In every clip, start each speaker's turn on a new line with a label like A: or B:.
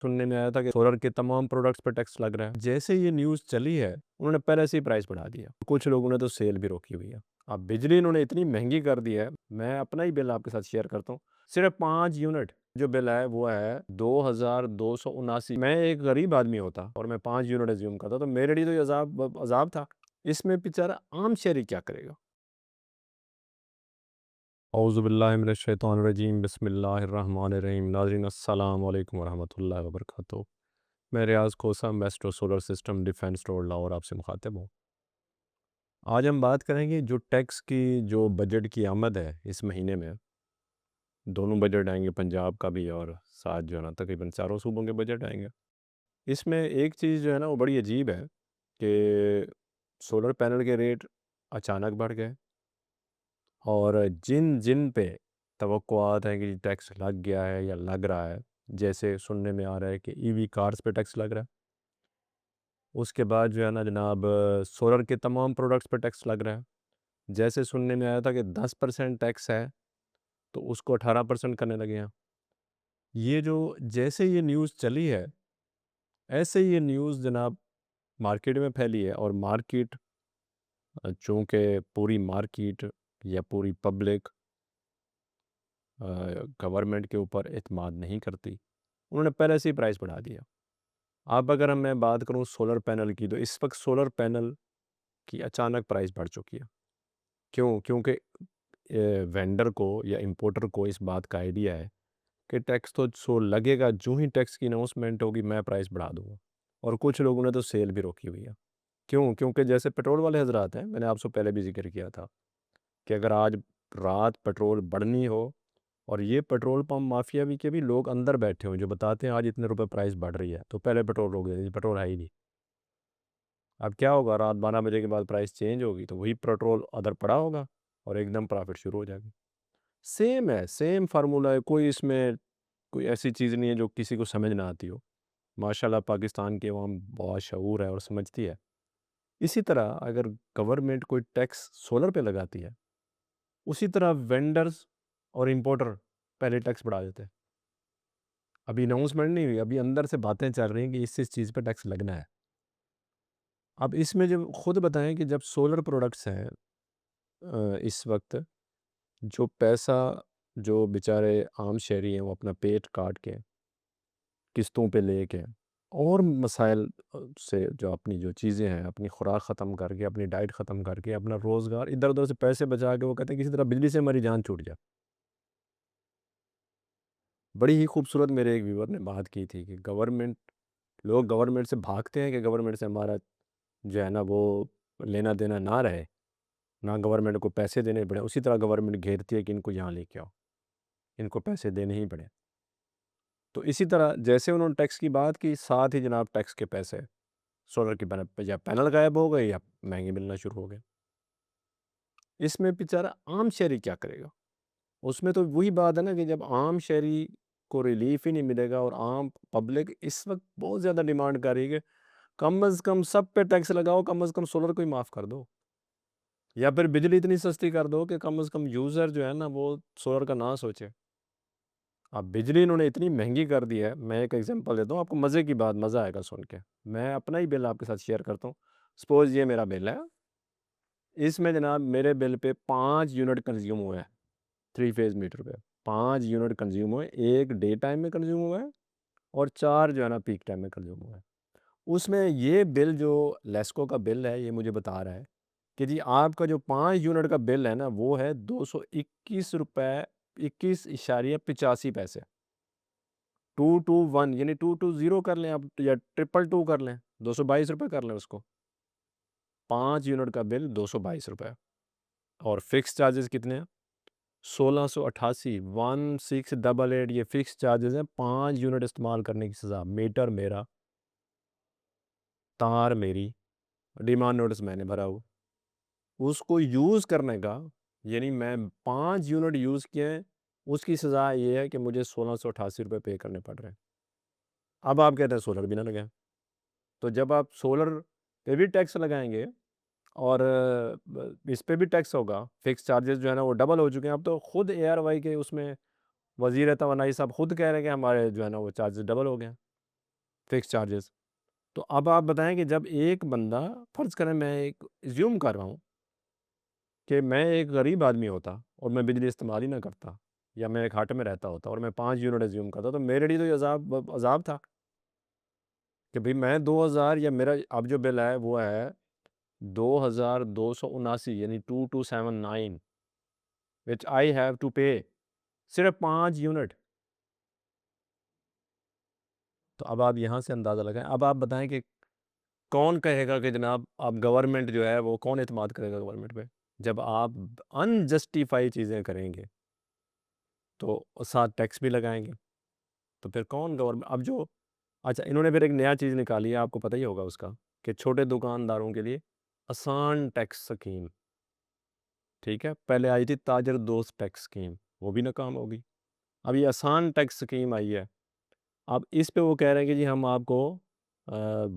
A: सुनने में आया था कि सोलर के तमाम प्रोडक्ट्स पे टैक्स लग रहा है। जैसे ये न्यूज़ चली है, उन्होंने पहले से ही प्राइस बढ़ा दिया। कुछ लोगों ने तो सेल भी रोकी हुई है। अब बिजली इन्होंने इतनी महँगी कर दी है, मैं अपना ही बिल आपके साथ शेयर करता हूँ। सिर्फ़ 5 यूनिट जो बिल है वो है 2279। मैं एक गरीब आदमी होता और मैं 5 यूनिट अज़्यूम करता तो मेरे लिए तो ये अज़ाब था। इसमें बेचारा आम शहरी क्या करेगा? औज़ुबिल्लाहिमिनश्शैतानिर्रजीम बिस्मिल्लाहिर्रहमानिर्रहीम। नाज़रीन अस्सलाम वालेकुम वरहमतुल्लाहि वबरकातुहू। मैं Riyaz Khosa maestro solar system defence road Lahore आपसे मुखातिब हूँ। आज हम बात करेंगे जो टैक्स की जो बजट की आमद है इस महीने में, दोनों बजट आएँगे, पंजाब का भी और साथ जो है ना तकरीबन चारों सूबों के बजट आएँगे। इसमें एक चीज़ जो है ना वो बड़ी अजीब है कि सोलर पैनल के रेट अचानक बढ़ गए और जिन जिन पे तवक्कुआत है कि टैक्स लग गया है या लग रहा है, जैसे सुनने में आ रहा है कि ईवी कार्स पे टैक्स लग रहा है। उसके बाद जो है ना जनाब सोलर के तमाम प्रोडक्ट्स पे टैक्स लग रहा है। जैसे सुनने में आया था कि 10% टैक्स है, तो उसको 18% करने लगे हैं। ये जो जैसे ये न्यूज़ चली है, ऐसे ही ये न्यूज़ जनाब मार्केट में फैली है और मार्केट चूँकि पूरी मार्केट या पूरी पब्लिक गवर्नमेंट के ऊपर एतमाद नहीं करती, उन्होंने पहले से ही प्राइस बढ़ा दिया। अब अगर मैं बात करूँ सोलर पैनल की, तो इस वक्त सोलर पैनल की अचानक प्राइस बढ़ चुकी है। क्यों? क्योंकि वेंडर को या इंपोर्टर को इस बात का आइडिया है कि टैक्स तो सो लगेगा, जो ही टैक्स की अनाउंसमेंट होगी मैं प्राइस बढ़ा दूंगा। और कुछ लोगों ने तो सेल भी रोकी हुई है। क्यों? क्योंकि जैसे पेट्रोल वाले हजरात हैं, मैंने आपसे पहले भी जिक्र किया था कि अगर आज रात पेट्रोल बढ़नी हो, और ये पेट्रोल पंप माफिया भी के भी लोग अंदर बैठे हुए हैं जो बताते हैं आज इतने रुपए प्राइस बढ़ रही है, तो पहले पेट्रोल रोक देते, पेट्रोल है ही नहीं। अब क्या होगा, रात 12 बजे के बाद प्राइस चेंज होगी तो वही पेट्रोल अदर पड़ा होगा और एकदम प्रॉफिट शुरू हो जाएगी। सेम है, सेम फार्मूला है, कोई इसमें कोई ऐसी चीज़ नहीं है जो किसी को समझ ना आती हो। माशाल्लाह पाकिस्तान की अवाम बहुत शऊर है और समझती है। इसी तरह अगर गवर्नमेंट कोई टैक्स सोलर पे लगाती है, उसी तरह वेंडर्स और इंपोर्टर पहले टैक्स बढ़ा देते हैं। अभी अनाउंसमेंट नहीं हुई, अभी अंदर से बातें चल रही हैं कि इस चीज़ पे टैक्स लगना है। अब इसमें जब खुद बताएं कि जब सोलर प्रोडक्ट्स हैं इस वक्त जो पैसा जो बेचारे आम शहरी हैं वो अपना पेट काट के किस्तों पे लेके और मसाइल से जो अपनी जो चीज़ें हैं, अपनी खुराक ख़त्म करके, अपनी डाइट ख़त्म करके, अपना रोज़गार इधर-उधर से पैसे बचा के वो कहते हैं किसी तरह बिजली से हमारी जान छूट जाए। बड़ी ही खूबसूरत मेरे एक व्यूअर ने बात की थी कि गवर्नमेंट, लोग गवर्नमेंट से भागते हैं कि गवर्नमेंट से हमारा जो है ना वो लेना-देना ना रहे, ना गवर्नमेंट को पैसे देने पड़े। उसी तरह गवर्नमेंट घेरती है कि इनको यहाँ लेके आओ, इनको पैसे देने ही पड़े। तो इसी तरह जैसे उन्होंने टैक्स की बात की, साथ ही जनाब टैक्स के पैसे सोलर की या पैनल गायब हो गए या महंगे मिलना शुरू हो गए। इसमें बेचारा आम शहरी क्या करेगा? उसमें तो वही बात है ना कि जब आम शहरी को रिलीफ ही नहीं मिलेगा और आम पब्लिक इस वक्त बहुत ज़्यादा डिमांड कर रही है कि कम अज़ कम सब पे टैक्स लगाओ, कम अज़ कम सोलर को ही माफ़ कर दो, या फिर बिजली इतनी सस्ती कर दो कि कम अज़ कम यूज़र जो है ना वो सोलर का ना सोचे। अब बिजली इन्होंने इतनी महंगी कर दी है, मैं एक एग्जांपल देता हूँ आपको, मज़े की बात, मज़ा आएगा सुन के। मैं अपना ही बिल आपके साथ शेयर करता हूँ। सपोज़ ये मेरा बिल है, इसमें जनाब मेरे बिल पे 5 यूनिट कंज़्यूम हुए हैं, 3 फेज़ मीटर पे। 5 यूनिट कंज़्यूम हुए, 1 डे टाइम में कंज़्यूम हुआ है और 4 जो है ना पीक टाइम में कंज़्यूम हुआ है। उसमें ये बिल जो लेस्को का बिल है, ये मुझे बता रहा है कि जी आपका जो 5 यूनिट का बिल है ना, वो है ₹221, 21.85 पैसे। 221 यानी 220 कर लें आप या 222 कर लें, ₹222 कर लें उसको। 5 यूनिट का बिल ₹222 और फिक्स चार्जेस कितने हैं? 1688, 1688 ये फिक्स चार्जेस हैं 5 यूनिट इस्तेमाल करने की सज़ा। मीटर मेरा, तार मेरी, डिमांड नोटिस मैंने भरा हो। उसको यूज़ करने का, यानी मैं 5 यूनिट यूज़ किए हैं, उसकी सज़ा ये है कि मुझे ₹1688 पे करने पड़ रहे हैं। अब आप कहते हैं सोलर भी ना लगाएँ। तो जब आप सोलर पे भी टैक्स लगाएँगे और इस पे भी टैक्स होगा, फिक्स चार्जेस जो है ना वो डबल हो चुके हैं। अब तो खुद एआरवाई के उसमें वज़ीर तवानाई साहब खुद कह रहे हैं कि हमारे जो है ना वो चार्जेस डबल हो गए हैं। Fix charges. तो अब आप बताएं कि जब एक बंदा, फ़र्ज़ करें मैं एक एज्यूम कर रहा हूँ कि मैं एक गरीब आदमी होता और मैं बिजली इस्तेमाल ही ना करता, या मैं एक हट में रहता होता और मैं 5 यूनिट एज्यूम करता, तो मेरे लिए तो ये अज़ाब था कि भाई मैं 2000, या मेरा अब जो बिल है वो है 2279, यानी 2279, व्हिच आई हैव टू पे, सिर्फ 5 यूनिट। तो अब आप यहाँ से अंदाज़ा लगाएं। अब आप बताएं कि कौन कहेगा कि जनाब आप गवर्नमेंट जो है वो, कौन एतमाद करेगा गवर्नमेंट पे? जब आप अनजस्टिफाई चीज़ें करेंगे तो साथ टैक्स भी लगाएंगे, तो फिर कौन गवर्नमेंट अब जो, अच्छा इन्होंने फिर एक नया चीज़ निकाली है, आपको पता ही होगा उसका, कि छोटे दुकानदारों के लिए आसान टैक्स स्कीम। ठीक है, पहले आई थी ताजर दोस्त टैक्स स्कीम, वो भी नाकाम होगी। अब ये आसान टैक्स स्कीम आई है। अब इस पे वो कह रहे हैं कि जी हम आपको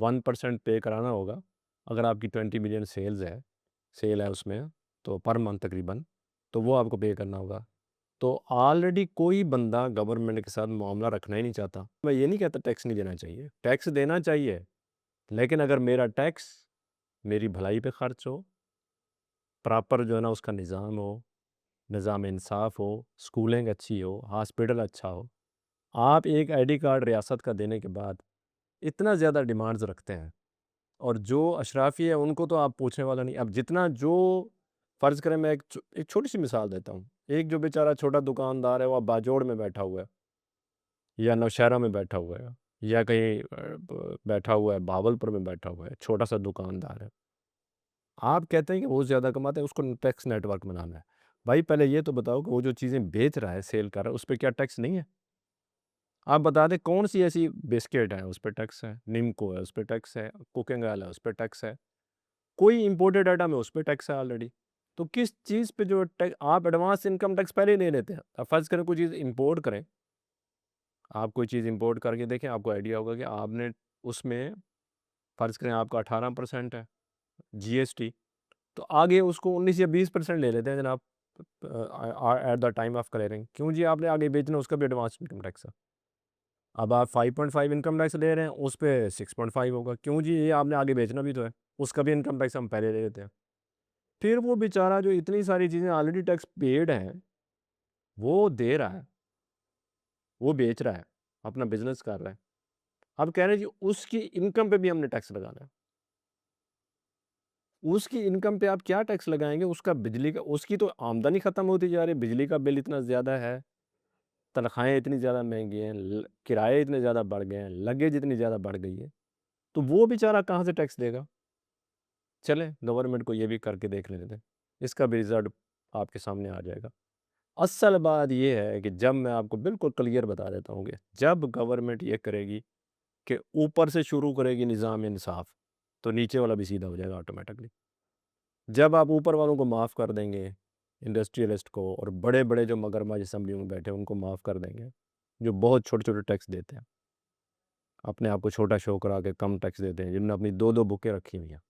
A: 1% पे कराना होगा अगर आपकी 20 मिलियन सेल है उसमें, तो पर मंथ तकरीबन, तो वो आपको पे करना होगा। तो ऑलरेडी कोई बंदा गवर्नमेंट के साथ मामला रखना ही नहीं चाहता। मैं ये नहीं कहता टैक्स नहीं देना चाहिए, टैक्स देना चाहिए, लेकिन अगर मेरा टैक्स मेरी भलाई पे खर्च हो, प्रॉपर जो है ना उसका निज़ाम हो, निज़ाम इंसाफ हो, स्कूलिंग अच्छी हो, हॉस्पिटल अच्छा हो। आप एक आईडी कार्ड रियासत का देने के बाद इतना ज़्यादा डिमांड्स रखते हैं, और जो अशराफी है उनको तो आप पूछने वाला नहीं। अब जितना जो, फ़र्ज़ करें मैं एक छोटी सी मिसाल देता हूँ, एक जो बेचारा छोटा दुकानदार है वो अब बाजोड़ में बैठा हुआ है, या नौशहरा में बैठा हुआ है, या कहीं बैठा हुआ है, भावलपुर में बैठा हुआ है, छोटा सा दुकानदार है। आप कहते हैं कि वो ज़्यादा कमाते हैं, उसको टैक्स नेटवर्क बनाना है। भाई पहले ये तो बताओ कि वो जो चीज़ें बेच रहा है, सेल कर रहा है, उस पे क्या टैक्स नहीं है? आप बता दें कौन सी ऐसी बिस्किट है उस पे टैक्स है, निम्को है उस पे टैक्स है, कुकिंग ऑयल है उस पे टैक्स है, कोई इंपोर्टेड आइटम है उस पे टैक्स है ऑलरेडी। तो किस चीज़ पे जो टैक्स, आप एडवांस इनकम टैक्स पहले ही ले लेते हैं। अब फ़र्ज़ करें कोई चीज़ इंपोर्ट करें, आप कोई चीज़ इंपोर्ट करके देखें, आपको आइडिया होगा कि आपने उसमें, फ़र्ज़ करें आपका 18% है जीएसटी, तो आगे उसको 19 या 20% ले लेते हैं जनाब, at the time of clearing. क्यों जी, आपने आगे बेचना, उसका भी एडवांस इनकम टैक्स है। अब आप 5.5 इनकम टैक्स ले रहे हैं, उस पे 6.5 होगा। क्यों जी, ये आपने आगे बेचना भी तो है, उसका भी इनकम टैक्स हम पहले ले लेते हैं। फिर वो बेचारा जो इतनी सारी चीज़ें ऑलरेडी टैक्स पेड हैं, वो दे रहा है, वो बेच रहा है, अपना बिज़नेस कर रहा है। अब कह रहे हैं जी उसकी इनकम पे भी हमने टैक्स लगाना है। उसकी इनकम पे आप क्या टैक्स लगाएँगे? उसका बिजली का, उसकी तो आमदनी ख़त्म होती जा रही है, बिजली का बिल इतना ज़्यादा है, तनख्वाहें इतनी ज़्यादा महँगी हैं, किराए इतने ज़्यादा बढ़ गए हैं, लगेज इतनी ज़्यादा बढ़ गई है, तो वो बेचारा कहाँ से टैक्स देगा? चलें गवर्नमेंट को ये भी करके देख लेने दें, इसका भी रिज़ल्ट आपके सामने आ जाएगा। असल बात ये है कि जब मैं आपको बिल्कुल क्लियर बता देता हूँ कि जब गवर्नमेंट ये करेगी कि ऊपर से शुरू करेगी निज़ाम इंसाफ, तो नीचे वाला भी सीधा हो जाएगा ऑटोमेटिकली। जब आप ऊपर वालों को माफ़ कर देंगे, इंडस्ट्रियलिस्ट को और बड़े-बड़े जो मगरमच्छ असेंबली में बैठे हैं उनको माफ़ कर देंगे, जो बहुत छोटे-छोटे टैक्स देते हैं, अपने आप को छोटा शो करा के कम टैक्स देते हैं, जिन्होंने अपनी 2-2 बुकें रखी हुई हैं।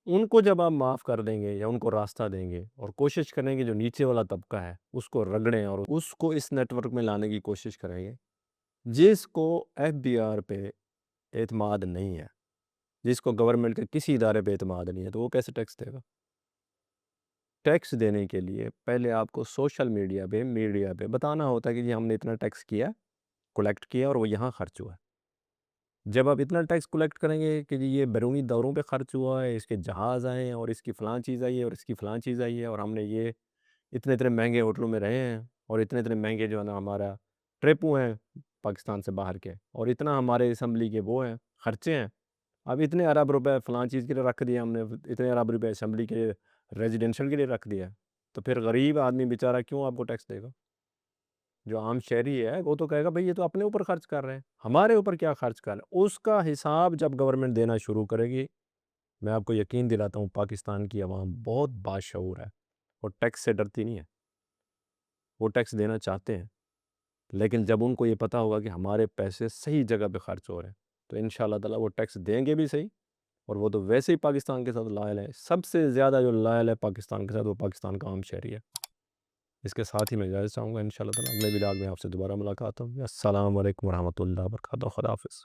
A: उनको जब आप माफ़ कर देंगे या उनको रास्ता देंगे और कोशिश करेंगे जो नीचे वाला तबका है उसको रगड़ें और उसको इस नेटवर्क में लाने की कोशिश करेंगे, जिसको एफबीआर पे एतमाद नहीं है, जिसको गवर्नमेंट के किसी इदारे पे एतमाद नहीं है, तो वो कैसे टैक्स देगा? टैक्स देने के लिए पहले आपको सोशल मीडिया पे बताना होता है कि जी हमने इतना टैक्स किया, कलेक्ट किया और वो यहाँ खर्च हुआ है। जब आप इतना टैक्स कलेक्ट करेंगे कि जी ये बैरूनी दौरों पे खर्च हुआ है, इसके जहाज़ आए हैं और इसकी फ़लाँ चीज़ आई है और इसकी फ़लाँ चीज़ आई है, और हमने ये इतने-इतने महँगे होटलों में रहे हैं, और इतने-इतने महँगे जो है ना हमारा ट्रिप हुए हैं पाकिस्तान से बाहर के, और इतना हमारे असेंबली के वो हैं, खर्चे हैं। अब इतने अरब रुपए फ़लाँ चीज़ के लिए रख दिए हमने, इतने अरब रुपए असेंबली के लिए, रेज़िडेंशियल के लिए रख दिया। तो फिर गरीब आदमी बेचारा क्यों आपको टैक्स देगा? जो आम शहरी है वो तो कहेगा भई ये तो अपने ऊपर खर्च कर रहे हैं, हमारे ऊपर क्या खर्च कर रहे हैं? उसका हिसाब जब गवर्नमेंट देना शुरू करेगी, मैं आपको यकीन दिलाता हूँ पाकिस्तान की अवाम बहुत बाशऊर है, वो टैक्स से डरती नहीं है, वो टैक्स देना चाहते हैं। लेकिन जब उनको ये पता होगा कि हमारे पैसे सही जगह पे खर्च हो रहे हैं, तो इंशाअल्लाह ताला वो टैक्स देंगे भी सही, और वो तो वैसे ही पाकिस्तान के साथ लॉयल है। सबसे ज़्यादा जो लॉयल है पाकिस्तान के साथ, वो पाकिस्तान का आम शहरी है। इसके साथ ही मैं इजाज़त चाहूँगा, इंशाअल्लाह ताला अगले व्लॉग में आपसे दोबारा मुलाकात होगी। अस्सलाम वालेकुम रहमतुल्लाहि व बरकातहू। खुदा हाफ़िज़।